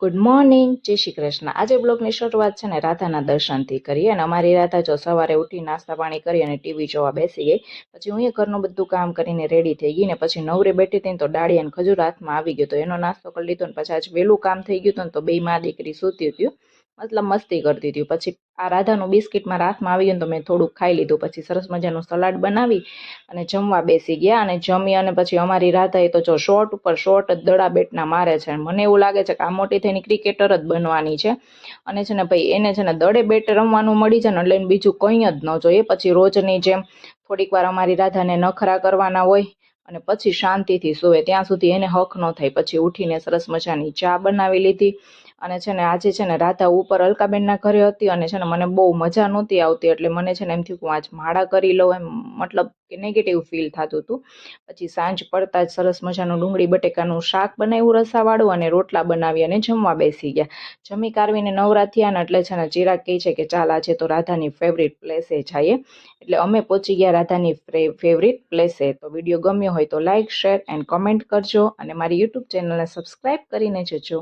Good morning, જય શ્રી કૃષ્ણ। આજે બ્લોગની શરૂઆત છે ને રાધાના દર્શનથી કરીએ અને અમારી રાધા જો સવારે ઉઠી નાસ્તા પાણી કરી અને ટીવી જોવા બેસી ગઈ। પછી હું ઘરનું બધું કામ કરીને રેડી થઈ ગઈ ને પછી નવરી બેઠી હતી તો ડાળી અને ખજૂર હાથમાં આવી ગયો તો એનો નાસ્તો કરી લીધો ને પછી આજ વહેલું કામ થઈ ગયું ને તો બે માં દીકરી સૂતી હતી, મતલબ મસ્તી કરતી હતી। પછી આ રાધાનું બિસ્કિટ મારા હાથમાં આવી ગયું તો મેં થોડુંક ખાઈ લીધું। પછી સરસ મજાનું સલાડ બનાવી અને જમવા બેસી ગયા અને જમી અને પછી અમારી રાધાએ તો જો શોર્ટ ઉપર શોર્ટ જ દડા બેટના મારે છે। મને એવું લાગે છે કે આ મોટી થઈને ક્રિકેટર જ બનવાની છે અને છે ને ભાઈ એને છે ને દડે બેટ રમવાનું મળી જાય ને એટલે બીજું કંઈ જ ન જોઈએ। પછી રોજની જેમ થોડીક વાર અમારી રાધાને નખરા કરવાના હોય અને પછી શાંતિથી સૂવે ત્યાં સુધી એને હક ન થાય। પછી ઉઠીને સરસ મજાની ચા બનાવી લીધી અને છે ને આજે છે ને રાધા ઉપર અલકાબેનના ઘરે હતી અને છે ને મને બહુ મજા નહોતી આવતી એટલે મને છે ને એમ થયું કે હું આજ માળા કરી લઉં, એમ મતલબ કે નેગેટિવ ફીલ થતું હતું। પછી સાંજ પડતા જ સરસ મજાનું ડુંગળી બટેકાનું શાક બનાવ્યું રસાવાળું અને રોટલા બનાવી અને જમવા બેસી ગયા। જમી કારવીને નવરા થયા ને એટલે છે ને ચિરાગ કહે છે કે ચાલ આજે તો રાધાની ફેવરિટ પ્લેસે જઈએ, એટલે અમે પહોંચી ગયા રાધાની ફેવરિટ પ્લેસે। તો વિડીયો ગમ્યો હોય તો લાઇક, શેર એન્ડ કોમેન્ટ કરજો અને મારી યુટ્યુબ ચેનલને સબસ્ક્રાઈબ કરીને જજો।